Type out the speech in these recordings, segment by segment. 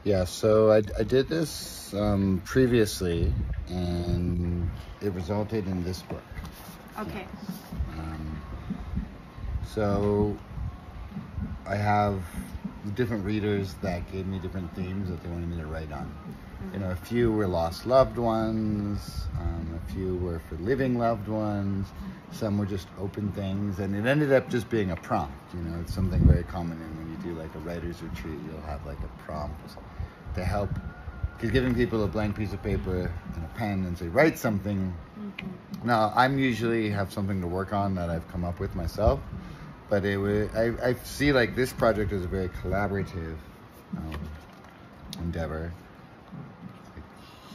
Yeah, so I did this previously, and it resulted in this book. Okay. Um, so I have different readers that gave me different themes that they wanted me to write on. You know, a few were lost loved ones, a few were for living loved ones, some were just open things, and it ended up just being a prompt. You know, it's something very common in when you do like a writer's retreat, you'll have like a prompt to help, because giving people a blank piece of paper and a pen and say, write something. Now, I'm usually have something to work on that I've come up with myself, but I see like this project as a very collaborative endeavor.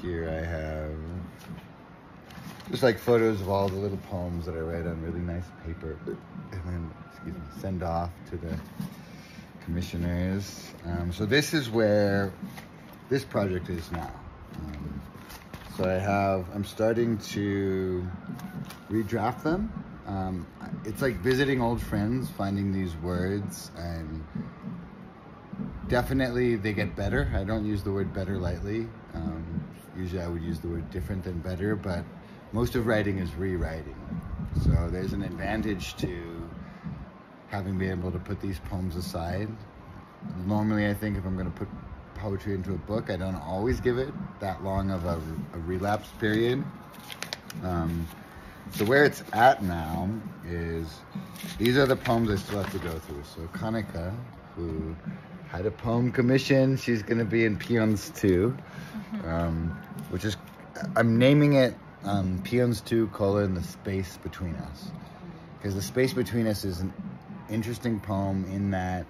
Here I have just like photos of all the little poems that I write on really nice paper, and then, send off to the commissioners. So this is where this project is now. So I'm starting to redraft them. It's like visiting old friends, finding these words, and definitely they get better. I don't use the word better lightly. Usually I would use the word different than better, but most of writing is rewriting. So there's an advantage to having been able to put these poems aside. Normally I think if I'm going to put poetry into a book, I don't always give it that long of a relapse period. So where it's at now is, these are the poems I still have to go through. So Kanika, who had a poem commission, she's going to be in Paeans 2, which is, I'm naming it Paeans 2: The Space Between Us. Because the space between us is an interesting poem in that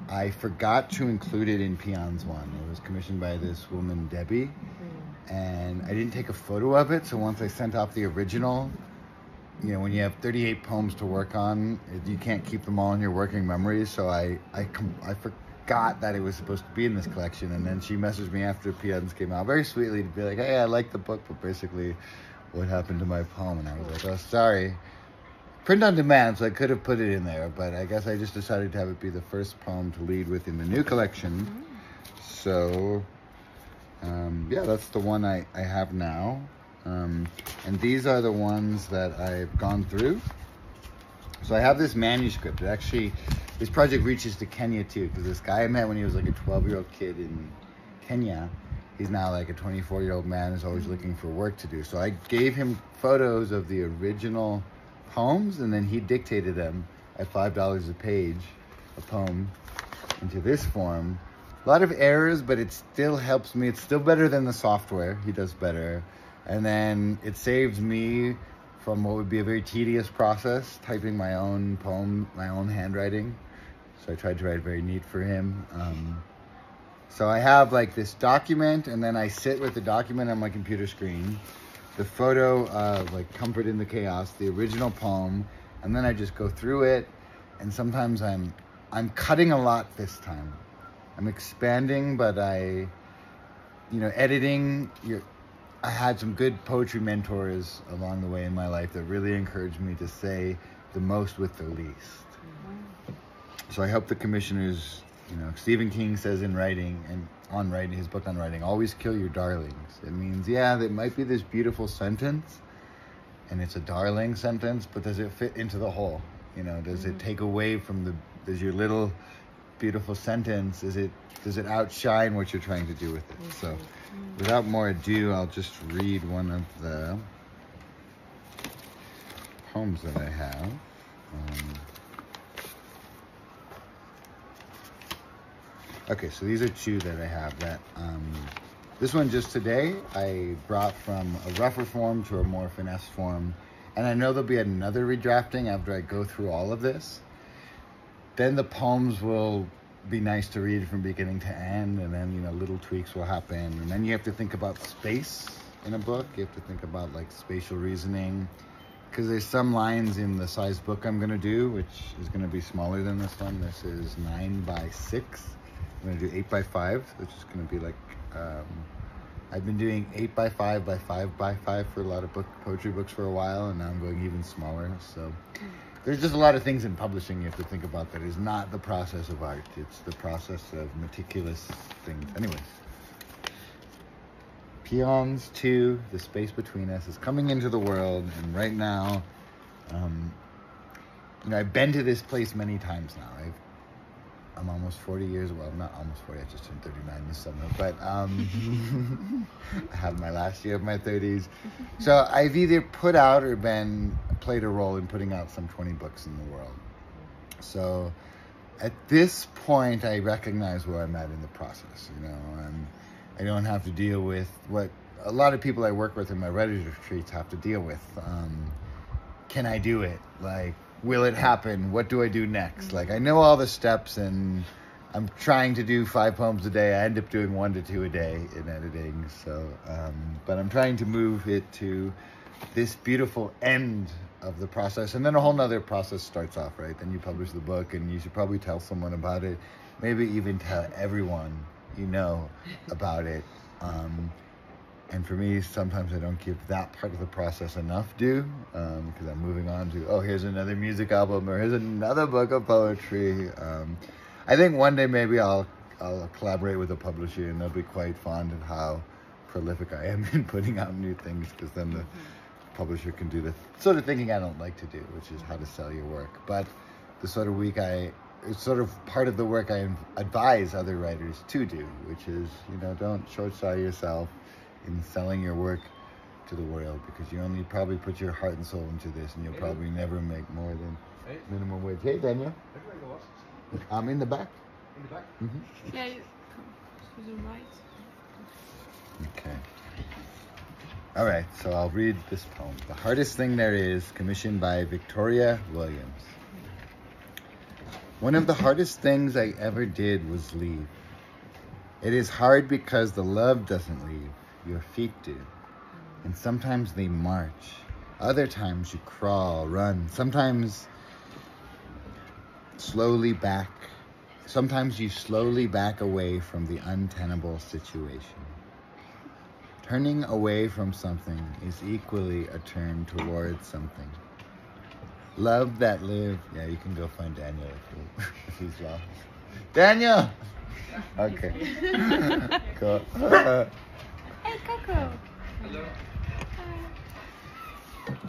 I forgot to include it in Paeans 1. It was commissioned by this woman, Debbie, and I didn't take a photo of it, so once I sent off the original, you know, when you have 38 poems to work on, you can't keep them all in your working memory, so I forgot that it was supposed to be in this collection, and then she messaged me after Paeans came out very sweetly to be like, hey, I like the book, but basically what happened to my poem? And I was like, oh, sorry. Print on demand, so I could have put it in there, but I guess I just decided to have it be the first poem to lead with in the new collection. So, yeah, that's the one I have now. And these are the ones that I've gone through. So I have this manuscript. It actually, this project reaches to Kenya too, because this guy I met when he was like a 12-year-old kid in Kenya, he's now like a 24-year-old man who's always looking for work to do. So I gave him photos of the original poems, and then he dictated them at $5 a page, a poem, into this form. A lot of errors, but it still helps me. It's still better than the software. He does better. And then it saves me from what would be a very tedious process, typing my own poem, my own handwriting. So I tried to write very neat for him. So I have like this document, and then I sit with the document on my computer screen, the photo of like Comfort in the Chaos, the original poem, and then I just go through it. And sometimes I'm cutting a lot this time. I'm expanding, but editing. I had some good poetry mentors along the way in my life that really encouraged me to say the most with the least. So I hope the commissioners, Stephen King says in writing, and on writing, his book on writing, always kill your darlings. It means, yeah, there might be this beautiful sentence, and it's a darling sentence, but does it fit into the whole? Does it take away from does your little beautiful sentence, does it outshine what you're trying to do with it? So without more ado, I'll just read one of the poems that I have. Okay, so these are two that I have that, this one just today, I brought from a rougher form to a more finesse form. And I know there'll be another redrafting after I go through all of this. Then the poems will be nice to read from beginning to end, and then, little tweaks will happen. And then you have to think about space in a book. You have to think about like spatial reasoning, because there's some lines in the size book I'm gonna do, which is gonna be smaller than this one. This is 9x6. I'm gonna do 8x5, which is gonna be like, I've been doing 8x5 by 5x5 for a lot of poetry books for a while, and now I'm going even smaller. So there's just a lot of things in publishing you have to think about that is not the process of art. It's the process of meticulous things. Anyways. Paeans 2, The Space Between Us, is coming into the world, and right now, I've been to this place many times now. I'm almost 40 years, well, not almost 40, I just turned 39 this summer, but I have my last year of my 30s. So I've either put out or played a role in putting out some 20 books in the world. So at this point, I recognize where I'm at in the process, I don't have to deal with what a lot of people I work with in my writers' retreats have to deal with. Can I do it? Like, will it happen? What do I do next? Like, I know all the steps, and I'm trying to do 5 poems a day. I end up doing 1 to 2 a day in editing. So, but I'm trying to move it to this beautiful end of the process. And then a whole nother process starts off, right? Then you publish the book, and you should probably tell someone about it. Maybe even tell everyone about it. And for me, sometimes I don't give that part of the process enough due, because I'm moving on to, here's another music album, or here's another book of poetry. I think one day maybe I'll collaborate with a publisher, and they'll be quite fond of how prolific I am in putting out new things, because then the publisher can do the sort of thinking I don't like to do, which is how to sell your work. But the sort of it's sort of part of the work I advise other writers to do, which is, don't short sell yourself in selling your work to the world, because you only probably put your heart and soul into this, and you'll probably never make more than minimum wage. Hey, Daniel. I'm in the back. In the back? Mm-hmm. Yeah, to the right. Okay. All right, so I'll read this poem. The Hardest Thing There Is, commissioned by Victoria Williams. One of the hardest things I ever did was leave. It is hard because the love doesn't leave, your feet do. And sometimes they march. Other times you crawl, run. Sometimes you slowly back away from the untenable situation. Turning away from something is equally a turn towards something. Love that lived. Yeah, you can go find Daniel if he's lost. Daniel! Okay. Cool. Hey, Coco. Hello.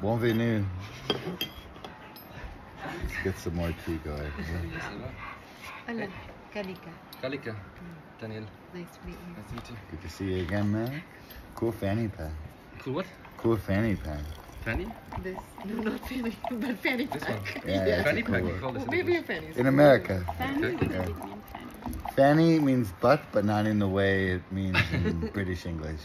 Bienvenue. Let's get some more tea going. Hola, Kalika. Kalika. Daniel. Nice to meet you. Nice to meet you. Good to see you again, man. Cool fanny pack. Cool what? Cool fanny pack. Fanny? This, no, not fanny, but fanny This pack. one? Yeah, it's Fanny a cool pack, word. you call this Well, maybe a fanny. In America. Fanny would Yeah. mean fanny. Fanny means butt, but not in the way it means in British English.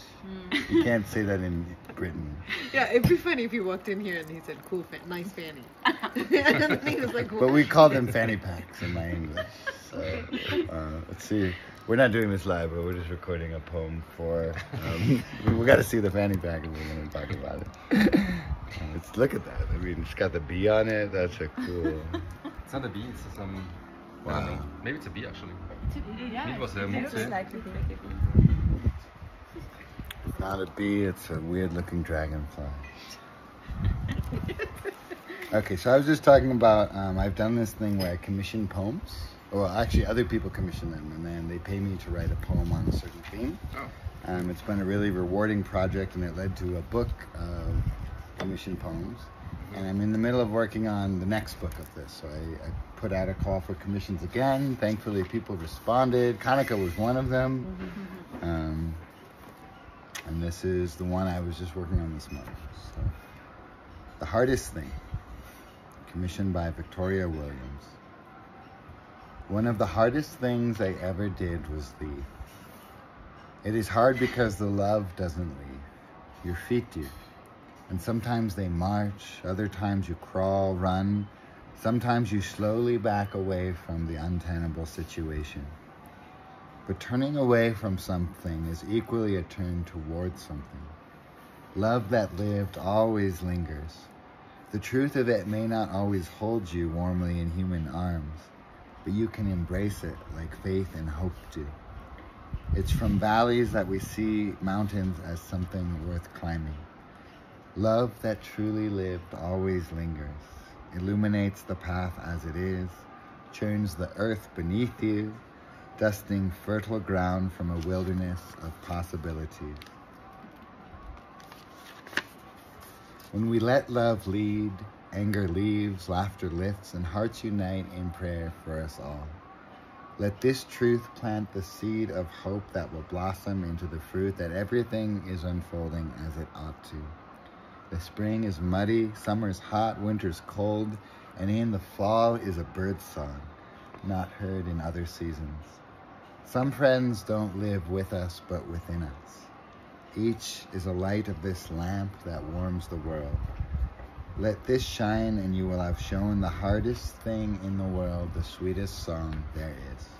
You can't say that in Britain. Yeah, it'd be funny if you walked in here and he said, cool, nice fanny. And then he was like, But we call them fanny packs in my English. So, let's see. We're not doing this live, but we're just recording a poem for... we got to see the fanny pack and we're going to talk about it. Look at that. I mean, it's got the bee on it. That's a cool... It's not a bee, it's some... Wow. Maybe it's a bee actually. yeah, Maybe it was a it looks moth. like a bee. It's not a bee, it's a weird looking dragonfly. Okay, so I was just talking about, I've done this thing where I commission poems. Well, actually, other people commission them, and then they pay me to write a poem on a certain theme. Oh. It's been a really rewarding project, and it led to a book of commissioned poems. And I'm in the middle of working on the next book of this. So I put out a call for commissions again. Thankfully, people responded. Kanika was one of them. And this is the one I was just working on this morning. So, The Hardest Thing, commissioned by Victoria Williams. One of the hardest things I ever did was leave. It is hard because the love doesn't leave. Your feet do. And sometimes they march, other times you crawl, run. Sometimes you slowly back away from the untenable situation. But turning away from something is equally a turn towards something. Love that lived always lingers. The truth of it may not always hold you warmly in human arms, but you can embrace it like faith and hope do. It's from valleys that we see mountains as something worth climbing. Love that truly lived always lingers. illuminates the path as it is, churns the earth beneath you, dusting fertile ground from a wilderness of possibilities. When we let love lead, anger leaves, laughter lifts, and hearts unite in prayer for us all. Let this truth plant the seed of hope that will blossom into the fruit that everything is unfolding as it ought to. The spring is muddy, summer's hot, winter's cold, and in the fall is a bird's song, not heard in other seasons. Some friends don't live with us, but within us. Each is a light of this lamp that warms the world. Let this shine, and you will have shown the hardest thing in the world, the sweetest song there is.